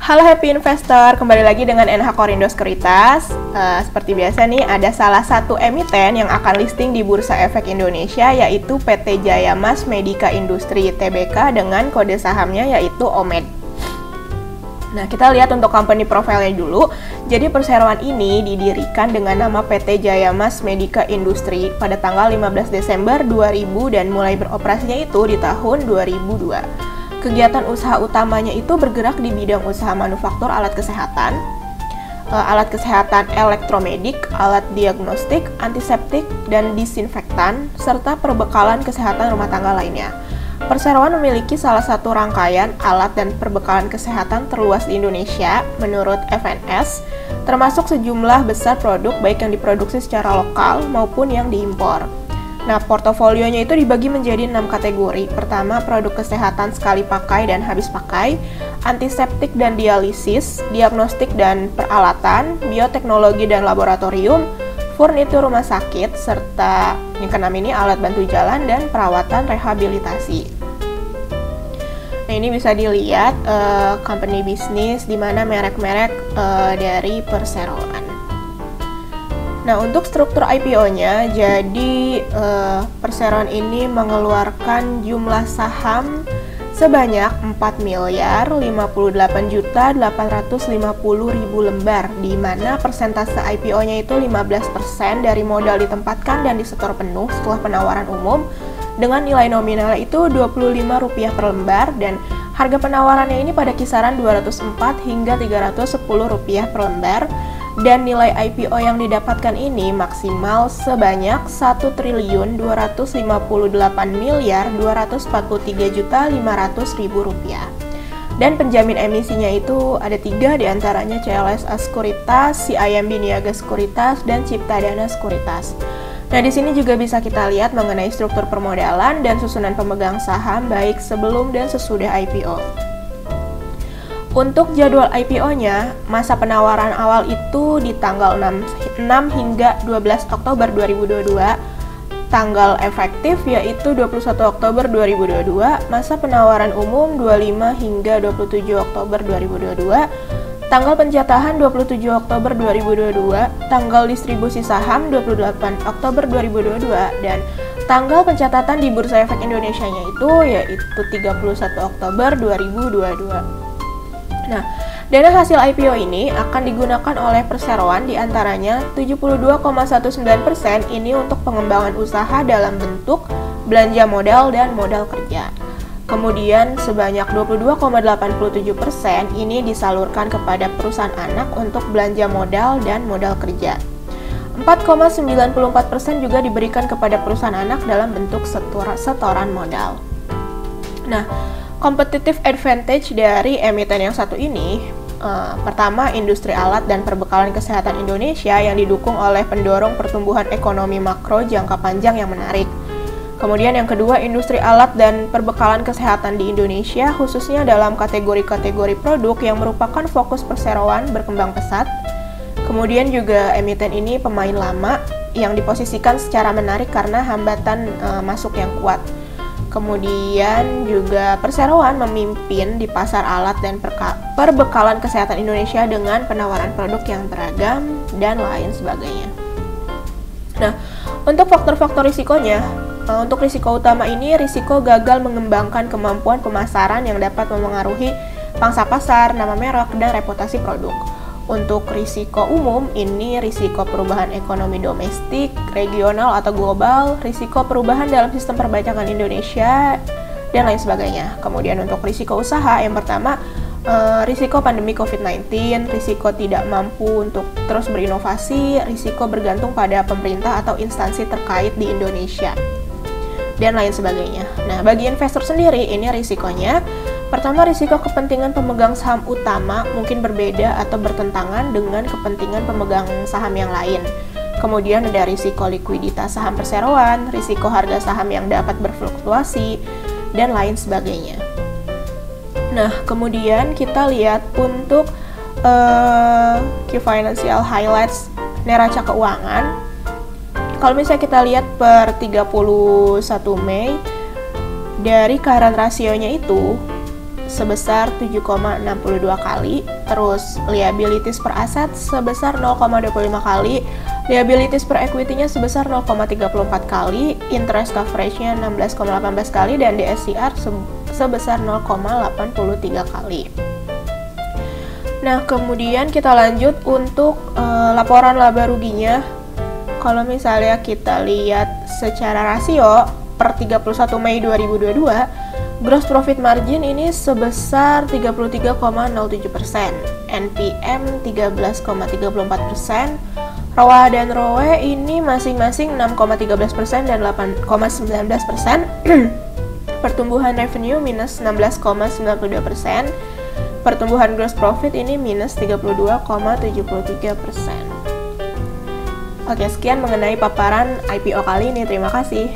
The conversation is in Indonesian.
Halo Happy Investor, kembali lagi dengan NH Korindo Sekuritas. Seperti biasa nih, ada salah satu emiten yang akan listing di Bursa Efek Indonesia, yaitu PT Jaya Mas Medica Industri Tbk dengan kode sahamnya yaitu OMED. Nah, kita lihat untuk company profile-nya dulu. Jadi perseroan ini didirikan dengan nama PT Jaya Mas Medica Industri pada tanggal 15 Desember 2000 dan mulai beroperasinya itu di tahun 2002. Kegiatan usaha utamanya itu bergerak di bidang usaha manufaktur alat kesehatan elektromedik, alat diagnostik, antiseptik, dan disinfektan, serta perbekalan kesehatan rumah tangga lainnya. Perseroan memiliki salah satu rangkaian alat dan perbekalan kesehatan terluas di Indonesia menurut FNS, termasuk sejumlah besar produk baik yang diproduksi secara lokal maupun yang diimpor. Nah, portofolionya itu dibagi menjadi 6 kategori. Pertama, produk kesehatan sekali pakai dan habis pakai, antiseptik dan dialisis, diagnostik dan peralatan, bioteknologi dan laboratorium, furnitur rumah sakit, serta yang keenam ini alat bantu jalan dan perawatan rehabilitasi. Nah, ini bisa dilihat company bisnis di mana merek-merek dari perseroan. Nah, untuk struktur IPO-nya, jadi perseroan ini mengeluarkan jumlah saham sebanyak 4.058.850.000 lembar, di mana persentase IPO-nya itu 15% dari modal ditempatkan dan disetor penuh setelah penawaran umum, dengan nilai nominalnya itu Rp25 per lembar, dan harga penawarannya ini pada kisaran Rp204 hingga Rp310 per lembar. Dan nilai IPO yang didapatkan ini maksimal sebanyak Rp1.258.243.500.000. Dan penjamin emisinya itu ada 3, diantaranya CLSA Sekuritas, CIMB Niaga Sekuritas, dan Ciptadana Sekuritas. Nah, di sini juga bisa kita lihat mengenai struktur permodalan dan susunan pemegang saham baik sebelum dan sesudah IPO. Untuk jadwal IPO-nya, masa penawaran awal itu di tanggal 6 hingga 12 Oktober 2022, tanggal efektif yaitu 21 Oktober 2022, masa penawaran umum 25 hingga 27 Oktober 2022, tanggal pencatahan 27 Oktober 2022, tanggal distribusi saham 28 Oktober 2022, dan tanggal pencatatan di Bursa Efek Indonesia-nya itu yaitu 31 Oktober 2022. Nah, dana hasil IPO ini akan digunakan oleh perseroan diantaranya 72,19% ini untuk pengembangan usaha dalam bentuk belanja modal dan modal kerja. Kemudian sebanyak 22,87% ini disalurkan kepada perusahaan anak untuk belanja modal dan modal kerja. 4,94% juga diberikan kepada perusahaan anak dalam bentuk setoran modal. Nah, competitive advantage dari emiten yang satu ini, pertama, industri alat dan perbekalan kesehatan Indonesia yang didukung oleh pendorong pertumbuhan ekonomi makro jangka panjang yang menarik. Kemudian yang kedua, industri alat dan perbekalan kesehatan di Indonesia, khususnya dalam kategori-kategori produk yang merupakan fokus perseroan berkembang pesat. Kemudian juga emiten ini pemain lama yang diposisikan secara menarik karena hambatan masuk yang kuat. Kemudian juga perseroan memimpin di pasar alat dan perbekalan kesehatan Indonesia dengan penawaran produk yang beragam dan lain sebagainya. Nah, untuk faktor-faktor risikonya, untuk risiko utama ini risiko gagal mengembangkan kemampuan pemasaran yang dapat memengaruhi pangsa pasar, nama merek, dan reputasi produk. Untuk risiko umum, ini risiko perubahan ekonomi domestik, regional atau global, risiko perubahan dalam sistem perpajakan Indonesia, dan lain sebagainya. Kemudian untuk risiko usaha, yang pertama, risiko pandemi COVID-19, risiko tidak mampu untuk terus berinovasi, risiko bergantung pada pemerintah atau instansi terkait di Indonesia, dan lain sebagainya. Nah, bagi investor sendiri, ini risikonya. Pertama, risiko kepentingan pemegang saham utama mungkin berbeda atau bertentangan dengan kepentingan pemegang saham yang lain. Kemudian ada risiko likuiditas saham perseroan, risiko harga saham yang dapat berfluktuasi, dan lain sebagainya. Nah, kemudian kita lihat untuk key financial highlights neraca keuangan. Kalau misalnya kita lihat per 31 Mei, dari current rasionya itu sebesar 7,62 kali, terus liabilities per aset sebesar 0,25 kali, liabilities per equity-nya sebesar 0,34 kali, interest coverage-nya 16,18 kali, dan DSCR sebesar 0,83 kali. Nah, kemudian kita lanjut untuk laporan laba ruginya. Kalau misalnya kita lihat secara rasio per 31 Mei 2022, gross profit margin ini sebesar 33,07%, NPM 13,34%, ROA dan ROE ini masing-masing 6,13% dan 8,19%, pertumbuhan revenue minus 16,92%, pertumbuhan gross profit ini minus 32,73%. Oke, sekian mengenai paparan IPO kali ini. Terima kasih.